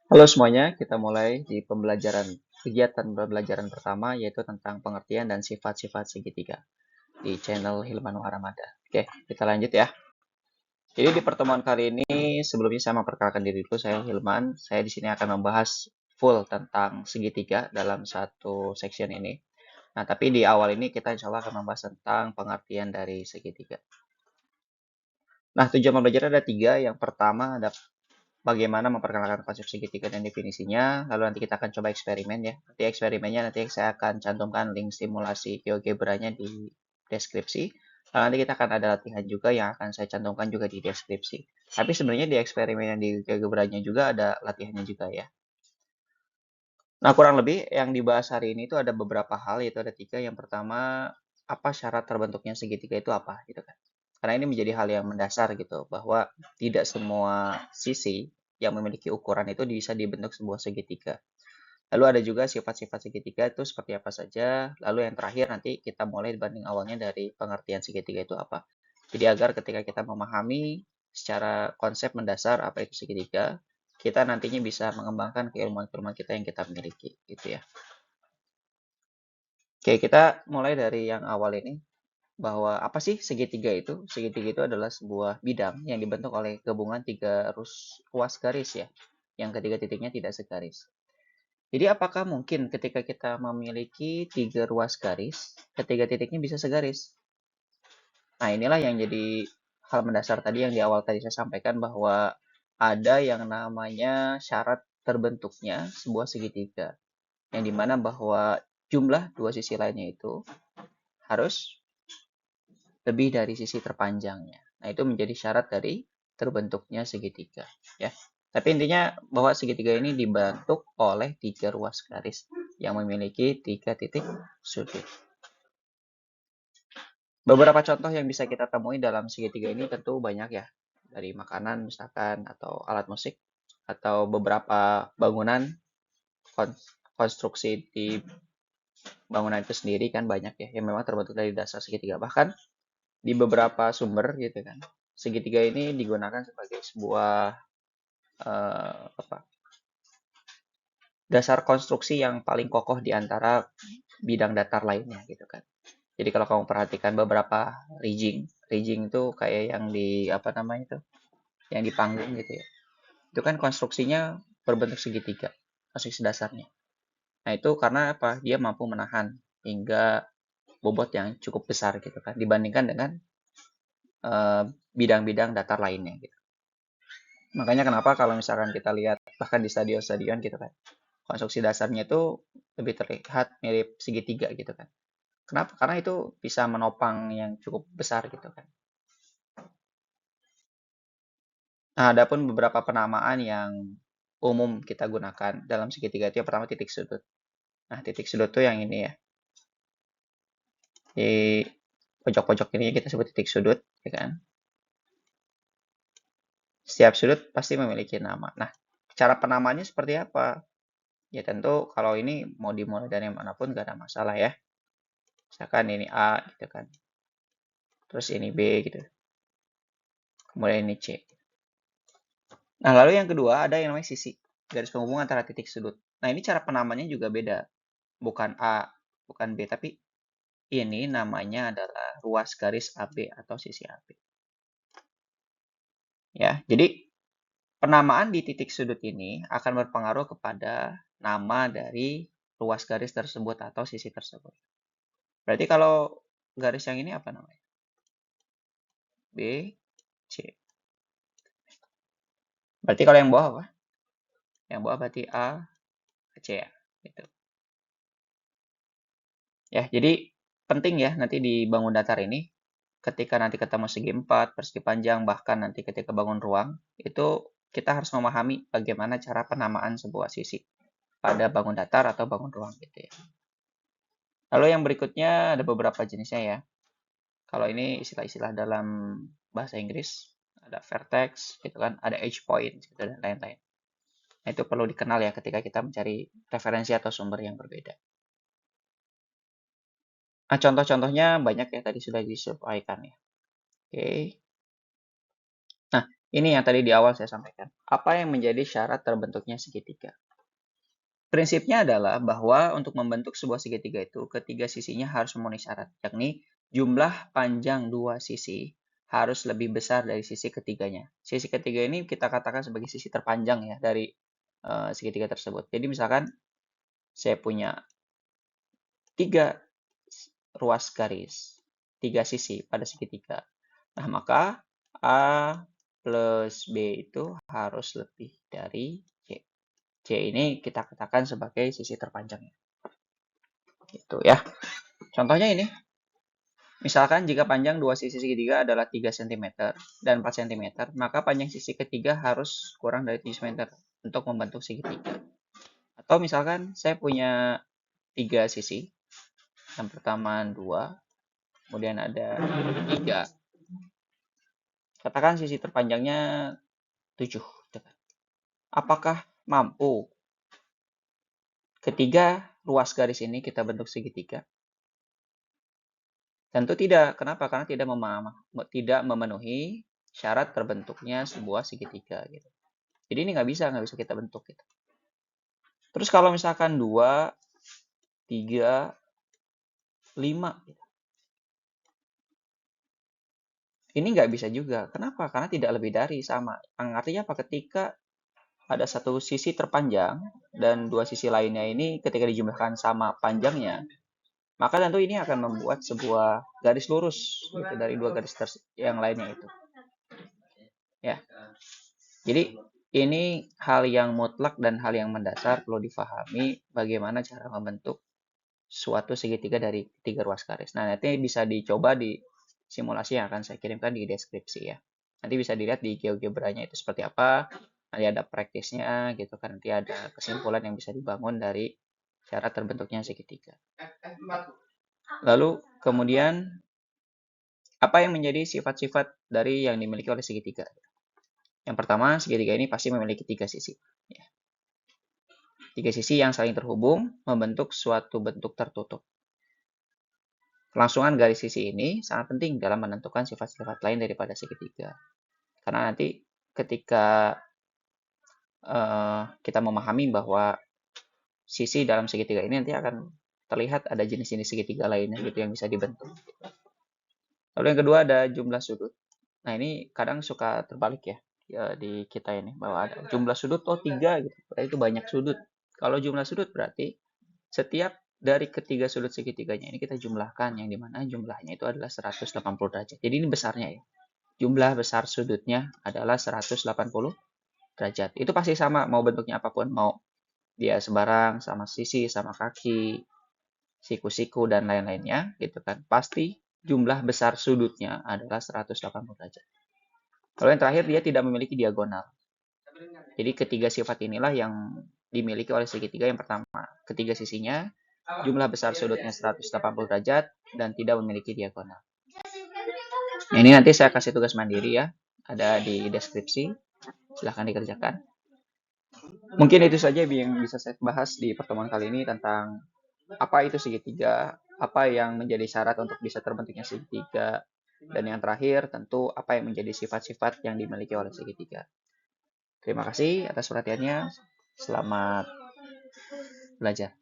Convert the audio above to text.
Halo semuanya, kita mulai di kegiatan pembelajaran pertama yaitu tentang pengertian dan sifat-sifat segitiga di channel Hilman Waramada. Oke, kita lanjut ya. Jadi di pertemuan kali ini sebelumnya saya memperkenalkan diri dulu, saya Hilman. Saya di sini akan membahas full tentang segitiga dalam satu section ini. Nah, tapi di awal ini kita insya Allah akan membahas tentang pengertian dari segitiga. Nah, tujuan pembelajaran ada tiga. Yang pertama ada bagaimana memperkenalkan konsep segitiga dan definisinya. Lalu nanti kita akan coba eksperimen ya. Nanti eksperimennya nanti saya akan cantumkan link simulasi GeoGebra-nya di deskripsi. Lalu nanti kita akan ada latihan juga yang akan saya cantumkan juga di deskripsi. Tapi sebenarnya di eksperimen yang di GeoGebra-nya juga ada latihannya juga ya. Nah, kurang lebih yang dibahas hari ini itu ada beberapa hal, yaitu ada tiga. Yang pertama, apa syarat terbentuknya segitiga itu apa, gitu kan. Karena ini menjadi hal yang mendasar gitu, bahwa tidak semua sisi yang memiliki ukuran itu bisa dibentuk sebuah segitiga. Lalu ada juga sifat-sifat segitiga itu seperti apa saja. Lalu yang terakhir nanti kita mulai banding awalnya dari pengertian segitiga itu apa. Jadi agar ketika kita memahami secara konsep mendasar apa itu segitiga, kita nantinya bisa mengembangkan keilmuan-keilmuan kita yang kita miliki, gitu ya. Oke, kita mulai dari yang awal ini, bahwa apa sih segitiga itu? Segitiga itu adalah sebuah bidang yang dibentuk oleh gabungan tiga ruas garis ya, yang ketiga titiknya tidak segaris. Jadi apakah mungkin ketika kita memiliki tiga ruas garis, ketiga titiknya bisa segaris? Nah, inilah yang jadi hal mendasar tadi yang di awal tadi saya sampaikan, bahwa ada yang namanya syarat terbentuknya sebuah segitiga, yang dimana bahwa jumlah dua sisi lainnya itu harus lebih dari sisi terpanjangnya. Nah, itu menjadi syarat dari terbentuknya segitiga, ya. Tapi intinya bahwa segitiga ini dibentuk oleh tiga ruas garis yang memiliki tiga titik sudut. Beberapa contoh yang bisa kita temui dalam segitiga ini tentu banyak ya. Dari makanan misalkan, atau alat musik, atau beberapa bangunan, konstruksi di bangunan itu sendiri kan banyak ya, yang memang terbentuk dari dasar segitiga. Bahkan di beberapa sumber gitu kan, segitiga ini digunakan sebagai sebuah dasar konstruksi yang paling kokoh di antara bidang datar lainnya gitu kan. Jadi kalau kamu perhatikan beberapa rigging itu kayak yang di apa namanya itu, yang di panggung gitu ya. Itu kan konstruksinya berbentuk segitiga, konstruksi dasarnya. Nah, itu karena apa? Dia mampu menahan hingga bobot yang cukup besar gitu kan, dibandingkan dengan bidang-bidang datar lainnya gitu. Makanya kenapa kalau misalkan kita lihat bahkan di stadion-stadion gitu kan, konstruksi dasarnya itu lebih terlihat mirip segitiga gitu kan. Kenapa? Karena itu bisa menopang yang cukup besar gitu kan. Nah, adapun beberapa penamaan yang umum kita gunakan dalam segitiga itu, yang pertama titik sudut. Nah, titik sudut tuh yang ini ya. Di pojok-pojok ini kita sebut titik sudut, ya kan? Setiap sudut pasti memiliki nama. Nah, cara penamaannya seperti apa? Ya tentu kalau ini mau dimulai dari manapun gak ada masalah ya. Misalkan ini A gitu kan. Terus ini B gitu. Kemudian ini C. Nah, lalu yang kedua ada yang namanya sisi. Garis penghubung antara titik sudut. Nah, ini cara penamanya juga beda. Bukan A, bukan B, tapi ini namanya adalah ruas garis AB atau sisi AB. Ya, jadi penamaan di titik sudut ini akan berpengaruh kepada nama dari ruas garis tersebut atau sisi tersebut. Berarti kalau garis yang ini apa namanya? B, C. Berarti kalau yang bawah apa? Yang bawah berarti A, C ya. Gitu. Ya, jadi penting ya nanti di bangun datar ini, ketika nanti ketemu segi 4, persegi panjang, bahkan nanti ketika bangun ruang, itu kita harus memahami bagaimana cara penamaan sebuah sisi pada bangun datar atau bangun ruang gitu ya. Lalu yang berikutnya ada beberapa jenisnya ya. Kalau ini istilah-istilah dalam bahasa Inggris, ada vertex gitu kan, ada edge point gitu, dan lain-lain. Nah, itu perlu dikenal ya ketika kita mencari referensi atau sumber yang berbeda. Nah, contoh-contohnya banyak ya, tadi sudah disampaikan ya. Oke. Nah, Ini yang tadi di awal saya sampaikan. Apa yang menjadi syarat terbentuknya segitiga? Prinsipnya adalah bahwa untuk membentuk sebuah segitiga itu, ketiga sisinya harus memenuhi syarat, yakni jumlah panjang dua sisi harus lebih besar dari sisi ketiganya. Sisi ketiga ini kita katakan sebagai sisi terpanjang ya dari segitiga tersebut. Jadi misalkan saya punya 3 ruas garis, 3 sisi pada segitiga. Nah, maka A plus B itu harus lebih dari C. C ini kita katakan sebagai sisi terpanjangnya. Gitu ya. Contohnya ini. Misalkan jika panjang dua sisi segitiga adalah 3 cm dan 4 cm, maka panjang sisi ketiga harus kurang dari 7 cm untuk membentuk segitiga. Atau misalkan saya punya 3 sisi. Yang pertama 2, kemudian ada 3. Katakan sisi terpanjangnya 7. Apakah mampu ketiga ruas garis ini kita bentuk segitiga? Tentu tidak. Kenapa? Karena tidak memenuhi syarat terbentuknya sebuah segitiga. Gitu. Jadi ini nggak bisa kita bentuk. Gitu. Terus kalau misalkan 2, 3, 5. Gitu. Ini nggak bisa juga. Kenapa? Karena tidak lebih dari sama. Artinya apa? Ketika ada satu sisi terpanjang dan dua sisi lainnya ini ketika dijumlahkan sama panjangnya, maka tentu ini akan membuat sebuah garis lurus gitu, dari dua garis yang lainnya itu. Ya. Jadi ini hal yang mutlak dan hal yang mendasar perlu difahami bagaimana cara membentuk suatu segitiga dari 3 ruas garis. Nah, nanti bisa dicoba di simulasi yang akan saya kirimkan di deskripsi ya. Nanti bisa dilihat di GeoGebra-nya itu seperti apa. Nanti ada praktisnya gitu kan. Nanti ada kesimpulan yang bisa dibangun dari cara terbentuknya segitiga. Lalu kemudian apa yang menjadi sifat-sifat dari yang dimiliki oleh segitiga? Yang pertama, segitiga ini pasti memiliki 3 sisi. Ya. 3 sisi yang saling terhubung membentuk suatu bentuk tertutup. Kelangsungan garis sisi ini sangat penting dalam menentukan sifat-sifat lain daripada segitiga. Karena nanti ketika kita memahami bahwa sisi dalam segitiga ini nanti akan terlihat ada jenis-jenis segitiga lainnya gitu yang bisa dibentuk. Lalu yang kedua ada jumlah sudut. Nah ini kadang suka terbalik ya di kita ini bahwa ada jumlah sudut 3 gitu. Berarti itu banyak sudut. Kalau jumlah sudut berarti setiap dari ketiga sudut segitiganya ini kita jumlahkan yang dimana jumlahnya itu adalah 180 derajat. Jadi ini besarnya ya. Jumlah besar sudutnya adalah 180 derajat. Itu pasti sama mau bentuknya apapun, mau dia sebarang sama sisi, sama kaki, siku-siku dan lain-lainnya gitu kan. Pasti jumlah besar sudutnya adalah 180 derajat. Kalau yang terakhir dia tidak memiliki diagonal. Jadi ketiga sifat inilah yang dimiliki oleh segitiga. Yang pertama, ketiga sisinya jumlah besar sudutnya 180 derajat dan tidak memiliki diagonal. Nah, ini nanti saya kasih tugas mandiri ya, ada di deskripsi. Silahkan dikerjakan. Mungkin itu saja yang bisa saya bahas di pertemuan kali ini tentang apa itu segitiga, apa yang menjadi syarat untuk bisa terbentuknya segitiga, dan yang terakhir tentu apa yang menjadi sifat-sifat yang dimiliki oleh segitiga. Terima kasih atas perhatiannya. Selamat belajar.